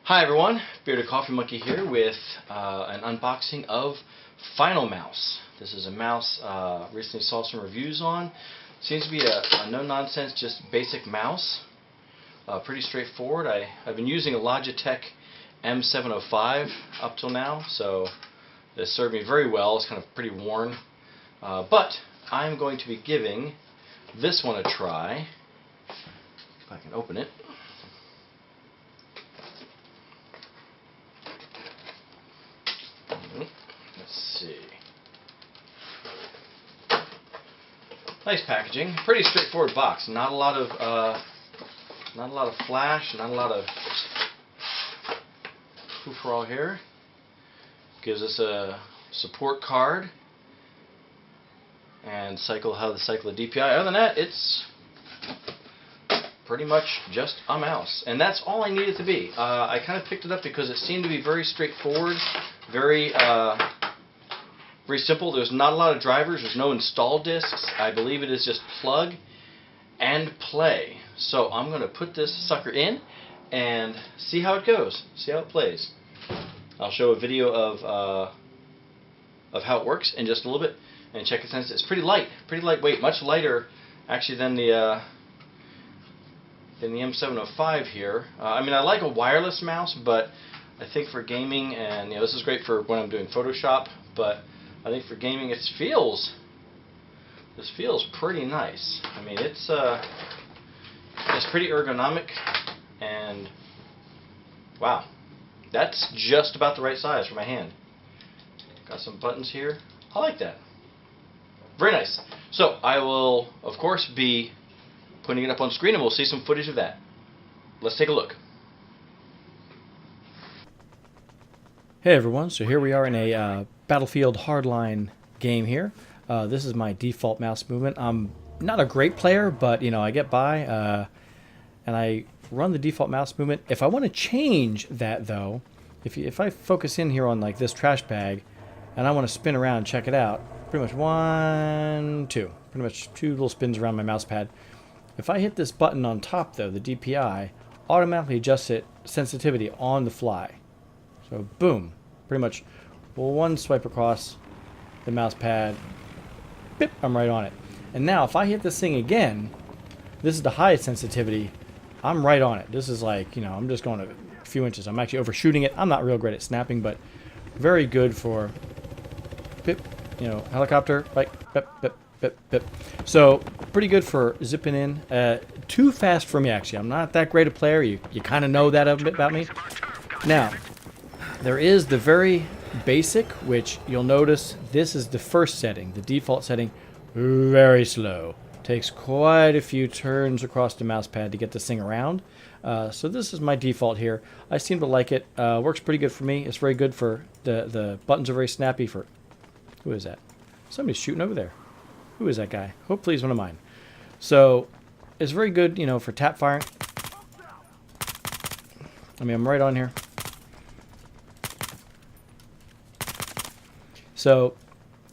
Hi everyone, Bearded Coffee Monkey here with an unboxing of FinalMouse. This is a mouse recently saw some reviews on. Seems to be a no-nonsense, just basic mouse. Pretty straightforward. I've been using a Logitech M705 up till now, so this served me very well. It's kind of pretty worn. But I'm going to be giving this one a try. If I can open it. Let's see. Nice packaging. Pretty straightforward box. Not a lot of flash. Not a lot of frou-frou here. Gives us a support card and how to cycle the DPI. Other than that, it's pretty much just a mouse, and that's all I need it to be. I kind of picked it up because it seemed to be very straightforward, very simple. There's not a lot of drivers. There's no install discs. I believe it is just plug and play. So I'm going to put this sucker in and see how it goes. See how it plays. I'll show a video of how it works in just a little bit, and check it since it's pretty lightweight, much lighter actually than the M705 here. I mean, I like a wireless mouse, but I think for gaming, and this is great for when I'm doing Photoshop, but I think for gaming this feels pretty nice. I mean, it's pretty ergonomic, and wow, that's just about the right size for my hand. Got some buttons here. I like that. Very nice. So I will, of course, be putting it up on screen, and we'll see some footage of that. Let's take a look. Hey everyone, so here we are in a Battlefield Hardline game here. This is my default mouse movement. I'm not a great player, but I get by, and I run the default mouse movement. If I want to change that though, if I focus in here on like this trash bag, and I want to spin around and check it out, pretty much pretty much two little spins around my mouse pad. If I hit this button on top though, the DPI automatically adjusts it sensitivity on the fly. So boom, pretty much one swipe across the mouse pad, bip, I'm right on it. And now if I hit this thing again, this is the highest sensitivity, I'm right on it. This is like, I'm just going a few inches. I'm actually overshooting it. I'm not real great at snapping, but very good for bip, helicopter, like bip, bip, bip, bip. So pretty good for zipping in. Too fast for me, actually. I'm not that great a player. You kind of know that a bit about me. Now, there is the very basic, which you'll notice this is the first setting, the default setting, very slow. Takes quite a few turns across the mouse pad to get this thing around. So this is my default here. I seem to like it. Works pretty good for me. It's very good for the buttons are very snappy for. Who is that? Somebody's shooting over there. Who is that guy? Hopefully he's one of mine. So it's very good, for tap firing. I mean, I'm right on here. So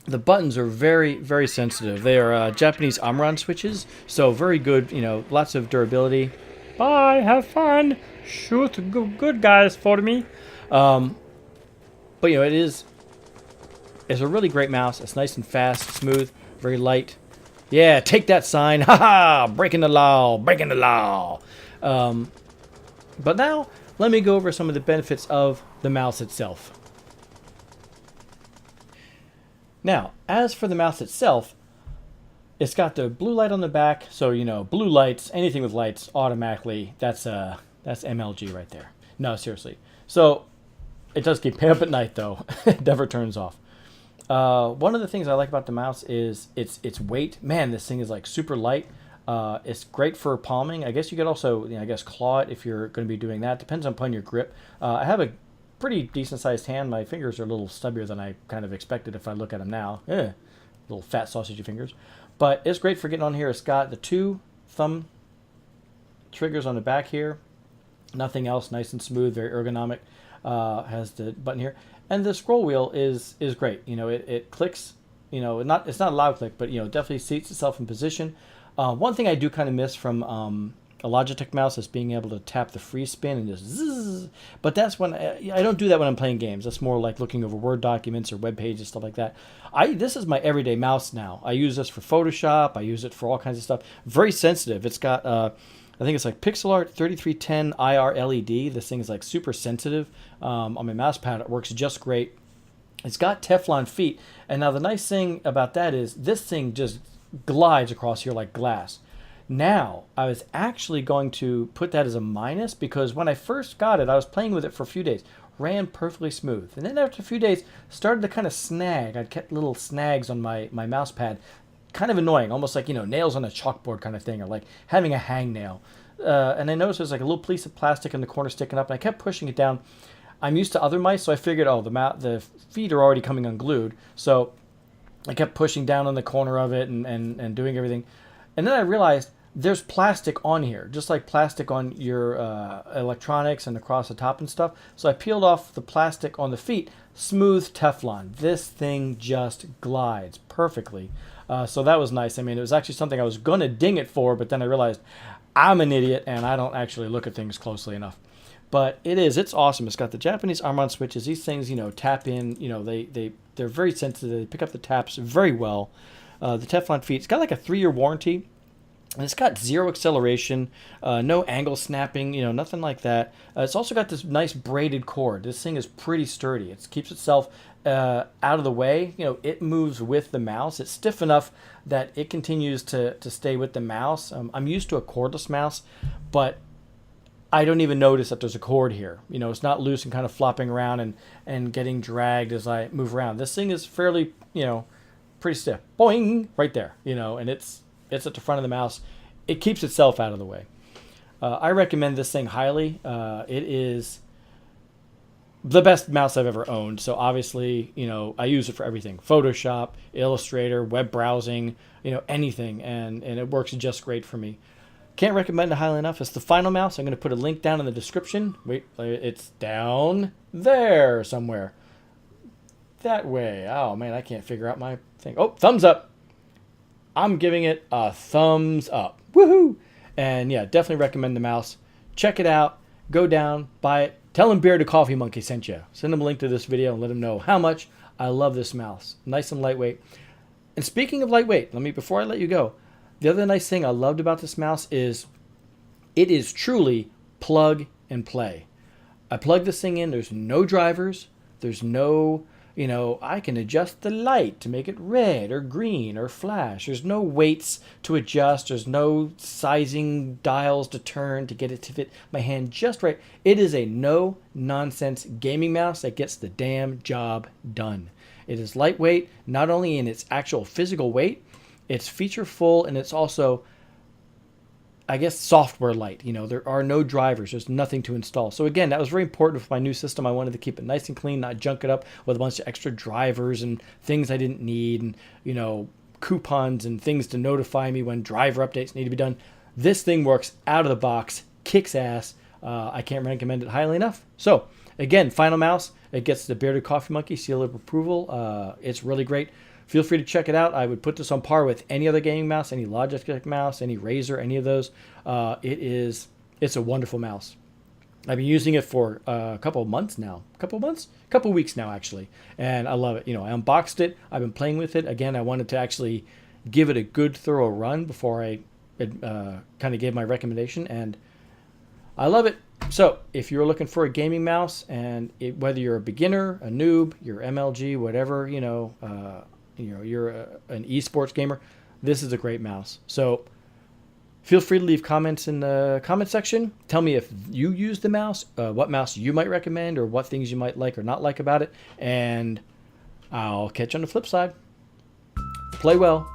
the buttons are very, very sensitive. They are Japanese Amran switches, so very good, lots of durability. Bye, have fun, shoot good guys for me. But it's a really great mouse. It's nice and fast, smooth, very light. Yeah, take that sign, haha, breaking the law. But now, let me go over some of the benefits of the mouse itself. Now, as for the mouse itself, it's got the blue light on the back, so blue lights, anything with lights, automatically, that's MLG right there. No, seriously. So, it does keep me up at night though. It never turns off. One of the things I like about the mouse is its weight. Man, this thing is like super light. It's great for palming. I guess you could also, claw it if you're going to be doing that. Depends upon your grip. I have a pretty decent sized hand. My fingers are a little stubbier than I kind of expected if I look at them now. Little fat sausagey fingers. But it's great for getting on here. It's got the 2 thumb triggers on the back here. Nothing else. Nice and smooth, very ergonomic. Has the button here. And the scroll wheel is great. It clicks. It's not a loud click, but definitely seats itself in position. One thing I do kind of miss from a Logitech mouse is being able to tap the free spin and just zzz. But that's when I don't do that when I'm playing games. That's more like looking over Word documents or web pages, stuff like that. This is my everyday mouse now. I use this for Photoshop. I use it for all kinds of stuff. Very sensitive. It's got I think it's like PixelArt 3310 IR LED. This thing is like super sensitive. On my mouse pad, it works just great. It's got Teflon feet. And now the nice thing about that is this thing just glides across here like glass. Now, I was actually going to put that as a minus because when I first got it, I was playing with it for a few days. Ran perfectly smooth. And then after a few days, started to kind of snag. I'd kept little snags on my mouse pad. Kind of annoying, almost like, nails on a chalkboard kind of thing, or like having a hangnail. And I noticed there's like a little piece of plastic in the corner sticking up, and I kept pushing it down. I'm used to other mice, so I figured, the feet are already coming unglued. So I kept pushing down on the corner of it and doing everything. And then I realized there's plastic on here, just like plastic on your electronics and across the top and stuff. So I peeled off the plastic on the feet. Smooth Teflon. This thing just glides perfectly. So that was nice. I mean, it was actually something I was going to ding it for, but then I realized I'm an idiot and I don't actually look at things closely enough. But it's awesome. It's got the Japanese arm-on switches. These things, tap in, they're very sensitive. They pick up the taps very well. The Teflon feet, it's got like a 3-year warranty. And it's got 0 acceleration, no angle snapping, nothing like that. It's also got this nice braided cord. This thing is pretty sturdy. It keeps itself out of the way. It moves with the mouse. It's stiff enough that it continues to stay with the mouse. I'm used to a cordless mouse, but I don't even notice that there's a cord here. It's not loose and kind of flopping around and getting dragged as I move around. This thing is fairly, pretty stiff. Boing! Right there, and it's at the front of the mouse. It keeps itself out of the way. I recommend this thing highly. It is the best mouse I've ever owned. So obviously, I use it for everything. Photoshop, Illustrator, web browsing, anything. And it works just great for me. Can't recommend it highly enough. It's the FinalMouse. I'm going to put a link down in the description. Wait, it's down there somewhere. That way. Oh, man, I can't figure out my thing. Oh, thumbs up. I'm giving it a thumbs up. Woohoo! And yeah, definitely recommend the mouse. Check it out. Go down, buy it. Tell him Bearded Coffee Monkey sent you. Send him a link to this video and let him know how much I love this mouse. Nice and lightweight. And speaking of lightweight, before I let you go, the other nice thing I loved about this mouse is it is truly plug and play. I plug this thing in. There's no drivers. There's no... I can adjust the light to make it red or green or flash. There's no weights to adjust. There's no sizing dials to turn to get it to fit my hand just right. It is a no-nonsense gaming mouse that gets the damn job done. It is lightweight, not only in its actual physical weight, it's feature-full, and it's also, I guess, software light. There are no drivers. There's nothing to install. So again, that was very important with my new system. I wanted to keep it nice and clean, not junk it up with a bunch of extra drivers and things I didn't need, and coupons and things to notify me when driver updates need to be done. This thing works out of the box, kicks ass. I can't recommend it highly enough. So again, FinalMouse. It gets the Bearded Coffee Monkey seal of approval. It's really great. Feel free to check it out. I would put this on par with any other gaming mouse, any Logitech mouse, any Razer, any of those. It's a wonderful mouse. I've been using it for a couple of months now. Couple of weeks now, actually. And I love it. I unboxed it. I've been playing with it. Again, I wanted to actually give it a good, thorough run before I kind of gave my recommendation. And I love it. So if you're looking for a gaming mouse, and whether you're a beginner, a noob, you're MLG, whatever, you're an esports gamer, this is a great mouse. So feel free to leave comments in the comment section. Tell me if you use the mouse, what mouse you might recommend, or what things you might like or not like about it. And I'll catch you on the flip side. Play well.